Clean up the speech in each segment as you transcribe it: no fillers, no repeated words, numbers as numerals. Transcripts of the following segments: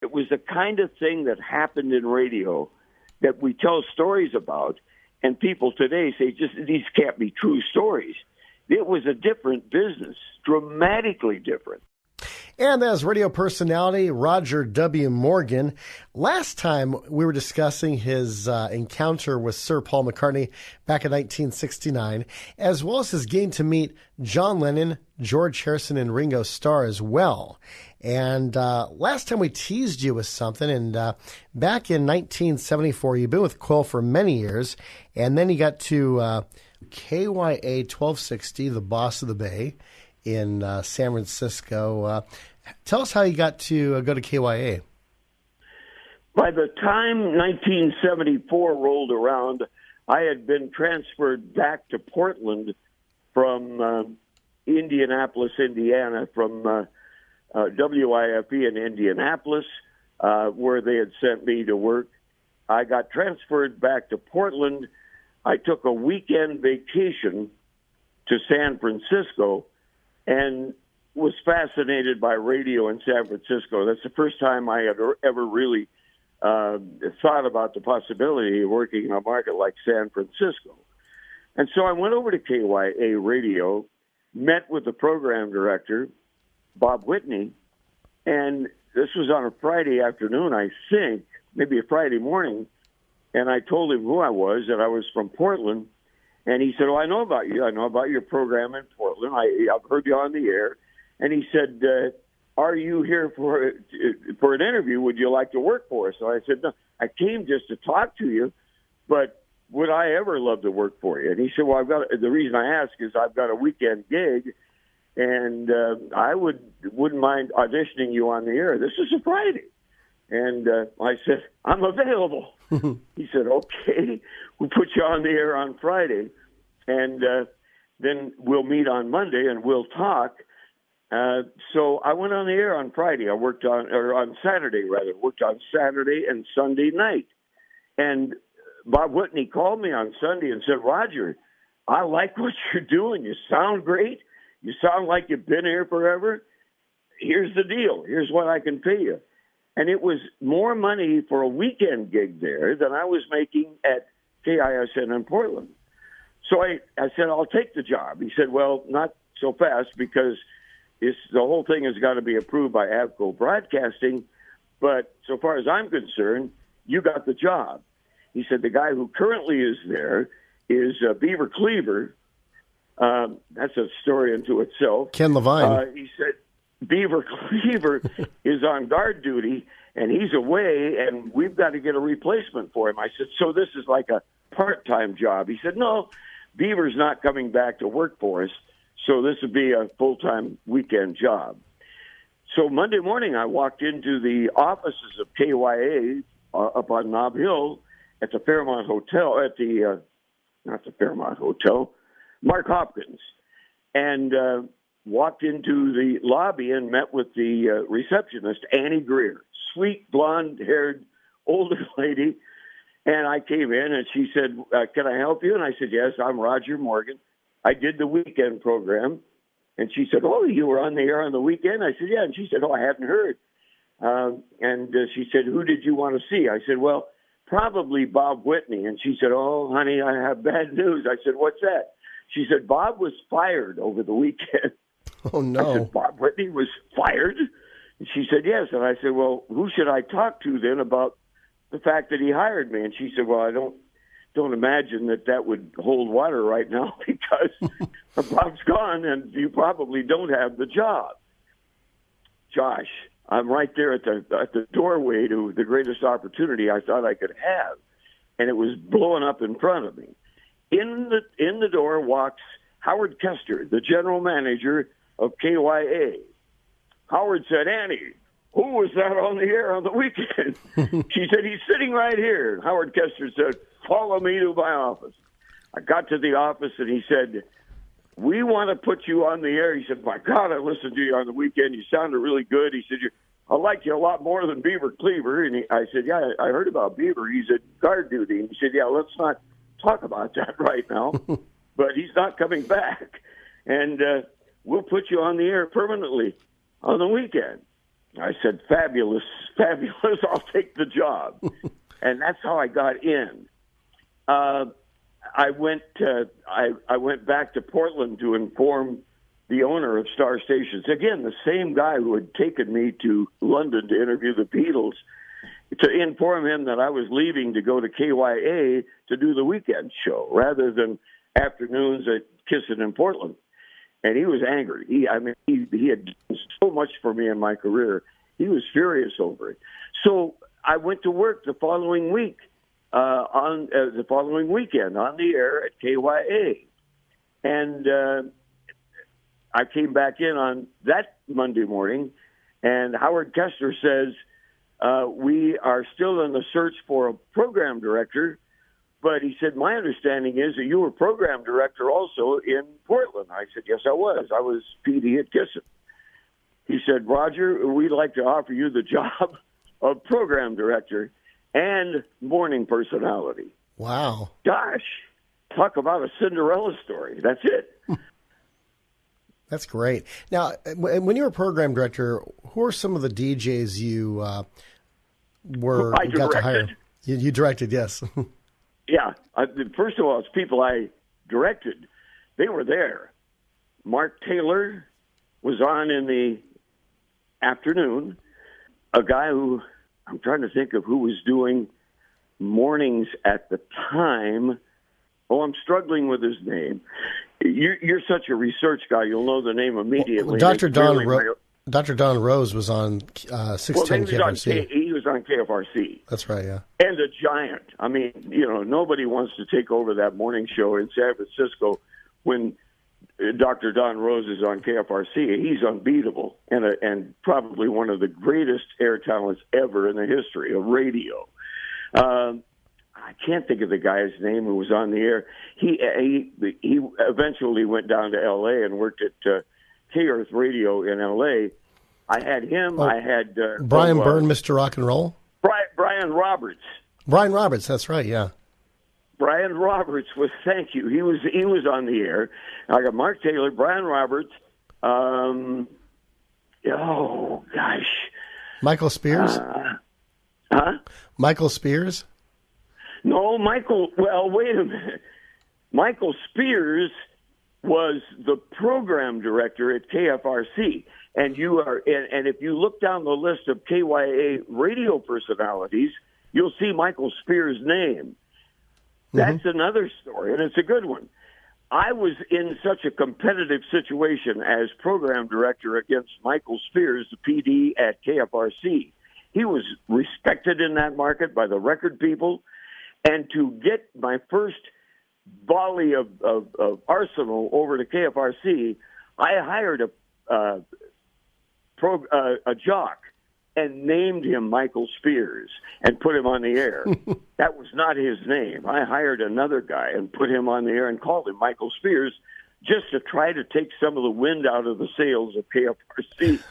it was the kind of thing that happened in radio that we tell stories about, and people today say, just these can't be true stories. It was a different business, dramatically different. And as radio personality Roger W. Morgan, last time we were discussing his encounter with Sir Paul McCartney back in 1969, as well as his getting to meet John Lennon, George Harrison, and Ringo Starr as well. And last time we teased you with something, and back in 1974, you've been with Quill for many years, and then you got to KYA 1260, the boss of the Bay, in San Francisco. Tell us how you got to go to KYA. By the time 1974 rolled around, I had been transferred back to Portland from Indianapolis, Indiana, from WIFE in Indianapolis, where they had sent me to work. I got transferred back to Portland. I took a weekend vacation to San Francisco and was fascinated by radio in San Francisco. That's the first time I had ever really thought about the possibility of working in a market like San Francisco. And so I went over to KYA Radio, met with the program director, Bob Whitney, and this was on a Friday afternoon, I think, maybe a Friday morning, and I told him who I was, that I was from Portland, and he said, "Oh, I know about you. I know about your program in Portland. I've heard you on the air." And he said, "Are you here for an interview? Would you like to work for us?" So I said, "No, I came just to talk to you, but would I ever love to work for you?" And he said, "Well, the reason I ask is I've got a weekend gig, and I wouldn't mind auditioning you on the air. This is a Friday." And I said, "I'm available." He said, "Okay, we'll put you on the air on Friday, and then we'll meet on Monday and we'll talk." So I went on the air on Friday. I worked on Saturday, rather. Worked on Saturday and Sunday night. And Bob Whitney called me on Sunday and said, "Roger, I like what you're doing. You sound great. You sound like you've been here forever. Here's the deal. Here's what I can pay you." And it was more money for a weekend gig there than I was making at KISN in Portland. So I said, "I'll take the job." He said, "Well, not so fast, because the whole thing has got to be approved by Avco Broadcasting. But so far as I'm concerned, you got the job." He said, "The guy who currently is there is Beaver Cleaver." That's a story unto itself. Ken Levine. He said, "Beaver Cleaver is on guard duty, and he's away, and we've got to get a replacement for him." I said, "So this is like a part-time job?" He said, "No, Beaver's not coming back to work for us, so this would be a full-time weekend job." So Monday morning, I walked into the offices of KYA up on Nob Hill at the Fairmont Hotel, not the Fairmont Hotel, Mark Hopkins, and walked into the lobby and met with the receptionist, Annie Greer, sweet, blonde-haired, older lady. And I came in, and she said, "Can I help you?" And I said, "Yes, I'm Roger Morgan. I did the weekend program." And she said, "Oh, you were on the air on the weekend?" I said, "Yeah." And she said, "Oh, I hadn't heard." And she said, "Who did you want to see?" I said, "Well, probably Bob Whitney." And she said, "Oh, honey, I have bad news." I said, "What's that?" She said, "Bob was fired over the weekend." Oh, no. I said, "Bob Whitney was fired?" And she said, "Yes." And I said, "Well, who should I talk to then about the fact that he hired me?" And she said, "Well, I don't imagine that would hold water right now, because Bob's gone and you probably don't have the job." Josh, I'm right there at the doorway to the greatest opportunity I thought I could have, and it was blowing up in front of me. In the door walks Howard Kester, the general manager of KYA. Howard said, "Annie, who was that on the air on the weekend?" She said, "He's sitting right here." Howard Kester said, "Follow me to my office." I got to the office, and he said, "We want to put you on the air." He said, "My God, I listened to you on the weekend. You sounded really good." He said, "I like you a lot more than Beaver Cleaver." And I said, "Yeah, I heard about Beaver. He's at guard duty." And he said, "Yeah, let's not talk about that right now, but he's not coming back. And we'll put you on the air permanently on the weekend." I said, fabulous, fabulous, I'll take the job. And that's how I got in. I went back to Portland to inform the owner of Star Stations, again, the same guy who had taken me to London to interview the Beatles, to inform him that I was leaving to go to KYA to do the weekend show rather than afternoons at Kissin in Portland. And he was angry. He had done so much for me in my career. He was furious over it. So I went to work the following week, on the following weekend on the air at KYA. And I came back in on that Monday morning, and Howard Kester says, we are still in the search for a program director, but he said, my understanding is that you were program director also in Portland. I said, yes, I was. I was PD at Kissin. He said, Roger, we'd like to offer you the job of program director and morning personality. Wow. Gosh, talk about a Cinderella story. That's it. That's great. Now, when you were program director, who are some of the DJs you got to hire? You directed, yes. Yeah. First of all, it's people I directed. They were there. Mark Taylor was on in the afternoon. A guy who, I'm trying to think of who was doing mornings at the time. Oh, I'm struggling with his name. You're such a research guy. You'll know the name immediately. Dr. Don Rose was on 610 KFRC. He was on KFRC. That's right, yeah. And a giant. I mean, nobody wants to take over that morning show in San Francisco when Dr. Don Rose is on KFRC. He's unbeatable and probably one of the greatest air talents ever in the history of radio. I can't think of the guy's name who was on the air. He eventually went down to L.A. and worked at K-Earth Radio in L.A. I had him. I had Brian Byrne, Mr. Rock and Roll. Brian Roberts. Brian Roberts, that's right. Yeah. Brian Roberts was. Thank you. He was on the air. I got Mark Taylor, Brian Roberts. Oh gosh. Michael Spears. Michael Spears. No, Michael. Well, wait a minute. Michael Spears was the program director at KFRC, and and if you look down the list of KYA radio personalities, you'll see Michael Spears' name. That's another story, and it's a good one. I was in such a competitive situation as program director against Michael Spears, the PD at KFRC. He was respected in that market by the record people. And to get my first volley of arsenal over to KFRC, I hired a jock and named him Michael Spears and put him on the air. That was not his name. I hired another guy and put him on the air and called him Michael Spears just to try to take some of the wind out of the sails of KFRC.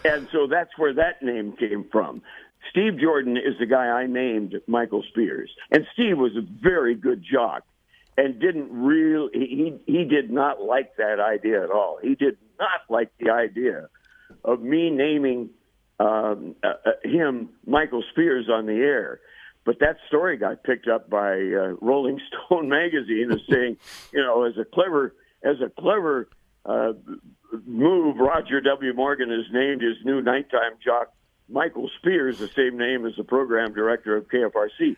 And so that's where that name came from. Steve Jordan is the guy I named Michael Spears. And Steve was a very good jock and he did not like that idea at all. He did not like the idea of me naming him Michael Spears on the air. But that story got picked up by Rolling Stone magazine as saying, as a clever move, Roger W. Morgan has named his new nighttime jock Michael Spears, the same name as the program director of KFRC.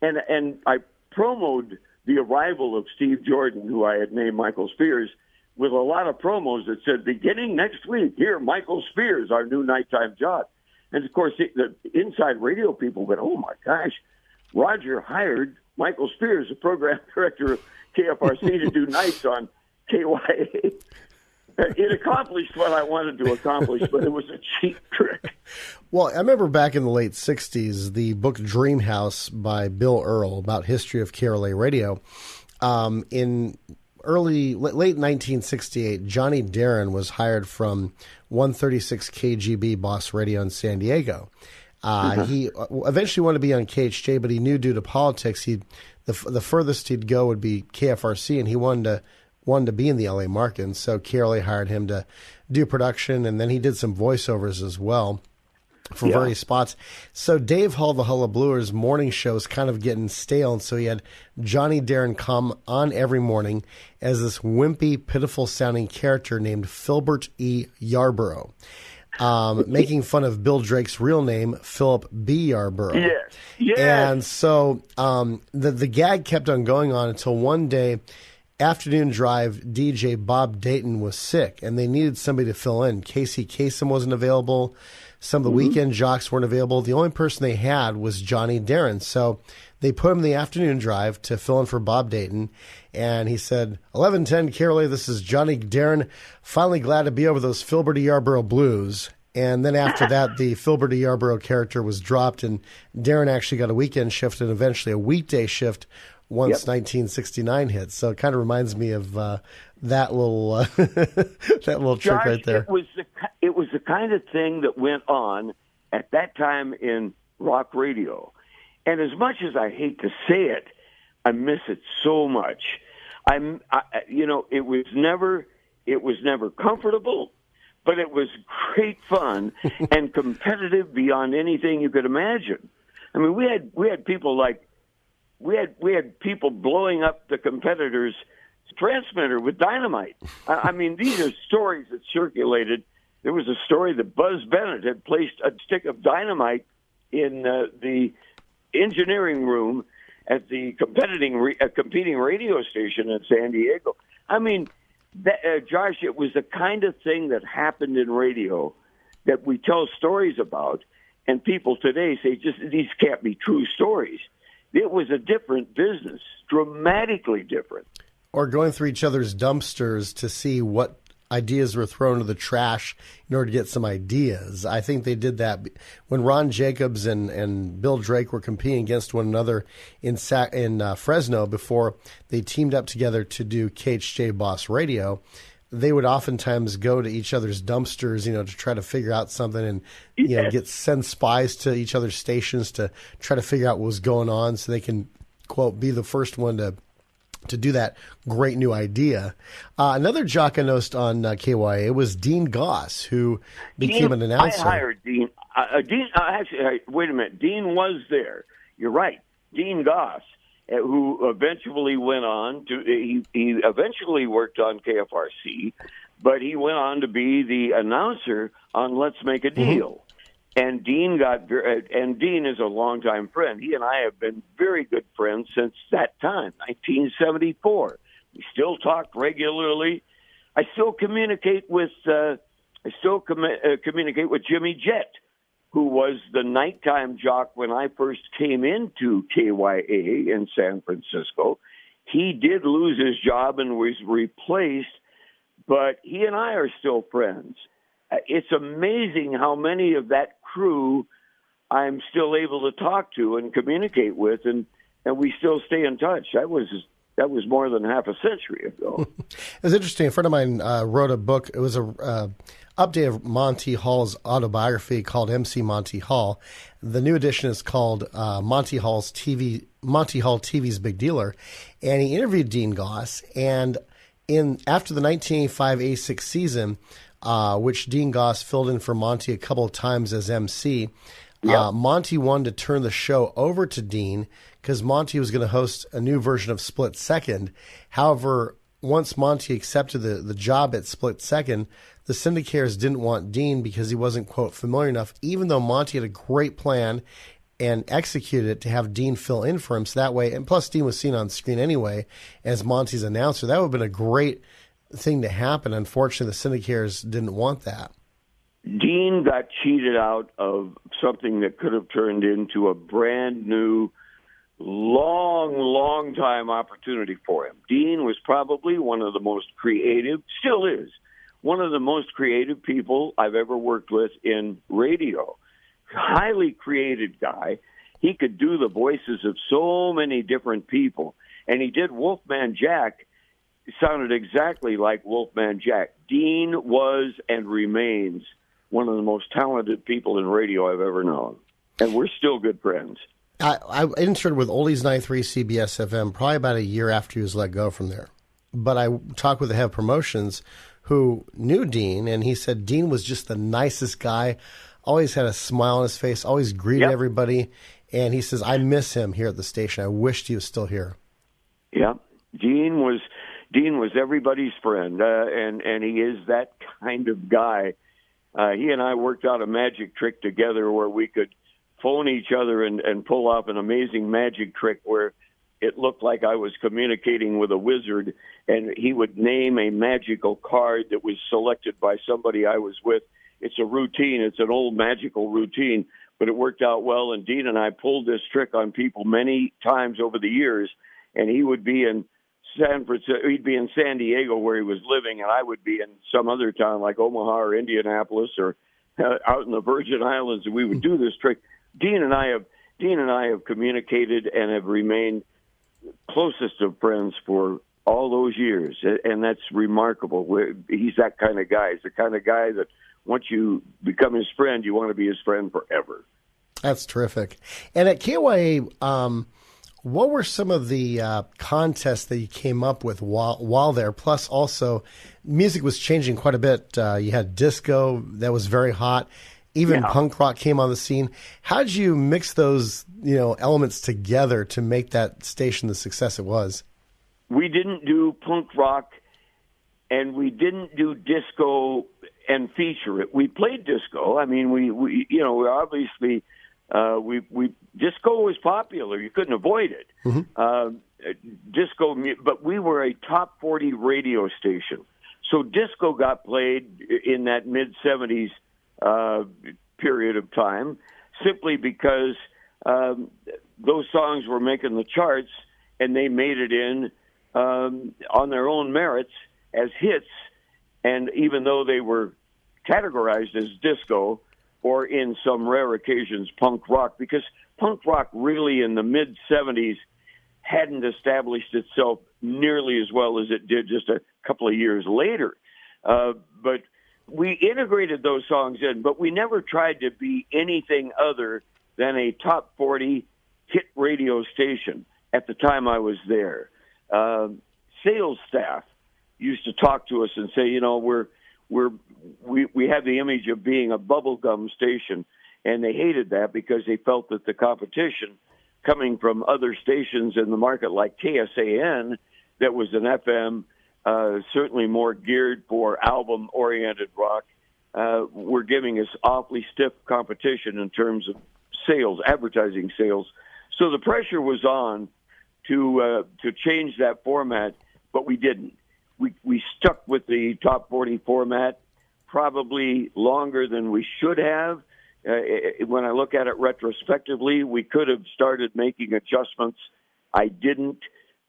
And I promoted the arrival of Steve Jordan, who I had named Michael Spears, with a lot of promos that said, beginning next week, here, Michael Spears, our new nighttime jock. And, of course, the inside radio people went, oh, my gosh, Roger hired Michael Spears, the program director of KFRC, to do nights on KYA. It accomplished what I wanted to accomplish, but it was a cheap trick. Well, I remember back in the late 60s, the book Dream House by Bill Earl about history of KRLA radio. In late 1968, Johnny Darren was hired from 136 KGB Boss Radio in San Diego. He eventually wanted to be on KHJ, but he knew due to politics, the furthest he'd go would be KFRC, and he wanted to be in the LA market, and so KRLA hired him to do production, and then he did some voiceovers as well for various spots. So Dave Hull, the Hullabalooers morning show is kind of getting stale, and so he had Johnny Darren come on every morning as this wimpy, pitiful-sounding character named Filbert E. Yarborough, making fun of Bill Drake's real name, Philip B. Yarborough. Yes. And so the gag kept on going on until one day, afternoon drive DJ Bob Dayton was sick, and they needed somebody to fill in. Casey Kasem wasn't available. Some of the weekend jocks weren't available. The only person they had was Johnny Darren. So they put him in the afternoon drive to fill in for Bob Dayton. And he said, 11:10, Carolee, this is Johnny Darren. Finally glad to be over those Filbert Yarborough blues. And then after that, the Filbert Yarborough character was dropped, and Darren actually got a weekend shift and eventually a weekday shift once 1969 hit. So it kind of reminds me of that little that little trick Josh, right there. It was the kind of thing that went on at that time in rock radio. And as much as I hate to say it, I miss it so much. It was never comfortable, but it was great fun and competitive beyond anything you could imagine. I mean, we had people like we had people blowing up the competitors' transmitter with dynamite. I mean, these are stories that circulated. There was a story that Buzz Bennett had placed a stick of dynamite in the engineering room at the competing radio station in San Diego. I mean, Josh, it was the kind of thing that happened in radio that we tell stories about, and people today say, just these can't be true stories. It was a different business, dramatically different. Or going through each other's dumpsters to see what ideas were thrown to the trash in order to get some ideas. I think they did that when Ron Jacobs and Bill Drake were competing against one another in Fresno before they teamed up together to do KHJ Boss Radio. They would oftentimes go to each other's dumpsters, to try to figure out something and, send spies to each other's stations to try to figure out what was going on so they can, quote, be the first one to do that great new idea. Another jock I noticed on KYA was Dean Goss, who became an announcer. I hired Dean. Actually, wait a minute. Dean was there. You're right. Dean Goss, who eventually went on to, he eventually worked on KFRC, but he went on to be the announcer on Let's Make a Deal. Mm-hmm. And Dean is a longtime friend. He and I have been very good friends since that time, 1974. We still talk regularly. I still communicate with Jimmy Jett, who was the nighttime jock when I first came into KYA in San Francisco. He did lose his job and was replaced, but he and I are still friends. It's amazing how many of that crew I'm still able to talk to and communicate with, and we still stay in touch. That was more than half a century ago. It was interesting. A friend of mine wrote a book. It was a update of Monty Hall's autobiography called MC Monty Hall. The new edition is called Monty Hall TV's Big Dealer, and he interviewed Dean Goss. And after the 1985-86 season, which Dean Goss filled in for Monty a couple of times as MC. Yep. Monty wanted to turn the show over to Dean because Monty was going to host a new version of Split Second. However, once Monty accepted the job at Split Second, the syndicators didn't want Dean because he wasn't, quote, familiar enough, even though Monty had a great plan and executed it to have Dean fill in for him. So that way, and plus Dean was seen on screen anyway as Monty's announcer. That would have been a great thing to happen. Unfortunately, the syndicators didn't want that. Dean got cheated out of something that could have turned into a brand new, long time opportunity for him. Dean was probably one of the most creative, still is, one of the most creative people I've ever worked with in radio. Highly creative guy. He could do the voices of so many different people. And he did Wolfman Jack. It sounded exactly like Wolfman Jack. Dean was and remains one of the most talented people in radio I've ever known. And we're still good friends. I interned with Oldies 93 CBS FM probably about a year after he was let go from there. But I talked with the head of promotions who knew Dean, and he said Dean was just the nicest guy, always had a smile on his face, always greeted everybody. And he says, I miss him here at the station. I wished he was still here. Yeah, Dean was everybody's friend, and he is that kind of guy. He and I worked out a magic trick together where we could phone each other and pull off an amazing magic trick where it looked like I was communicating with a wizard, and he would name a magical card that was selected by somebody I was with. It's a routine. It's an old magical routine, but it worked out well. And Dean and I pulled this trick on people many times over the years, and he would be in San Francisco, he'd be in San Diego where he was living, and I would be in some other town like Omaha or Indianapolis or out in the Virgin Islands, and we would do this trick. Dean and I have communicated and have remained closest of friends for all those years, and that's remarkable. He's that kind of guy. He's the kind of guy that once you become his friend, you want to be his friend forever. That's terrific. And at KYA, what were some of the contests that you came up with while there? Plus, also, music was changing quite a bit. You had disco that was very hot. Even punk rock came on the scene. How did you mix those, elements together to make that station the success it was? We didn't do punk rock, and we didn't do disco and feature it. We played disco. I mean, we obviously disco was popular. You couldn't avoid it. Mm-hmm. Disco, but we were a top 40 radio station, so disco got played in that mid 70s. Period of time, simply because those songs were making the charts, and they made it in on their own merits as hits. And even though they were categorized as disco, or in some rare occasions punk rock, because punk rock really in the mid 70s hadn't established itself nearly as well as it did just a couple of years later. But we integrated those songs in, but we never tried to be anything other than a top 40 hit radio station at the time I was there. Sales staff used to talk to us and say, we have the image of being a bubblegum station, and they hated that because they felt that the competition coming from other stations in the market like KSAN, that was an FM, certainly more geared for album-oriented rock, were giving us awfully stiff competition in terms of sales, advertising sales. So the pressure was on to change that format, but we didn't. We stuck with the top 40 format probably longer than we should have. When I look at it retrospectively, we could have started making adjustments. I didn't.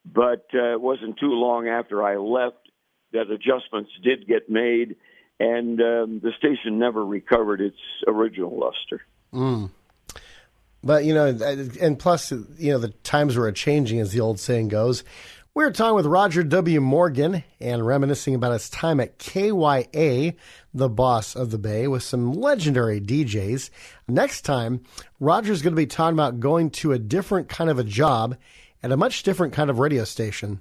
But it wasn't too long after I left that adjustments did get made, and the station never recovered its original luster. Mm. But, and plus, the times were changing, as the old saying goes. We're talking with Roger W. Morgan and reminiscing about his time at KYA, the boss of the Bay, with some legendary DJs. Next time, Roger's going to be talking about going to a different kind of a job at a much different kind of radio station.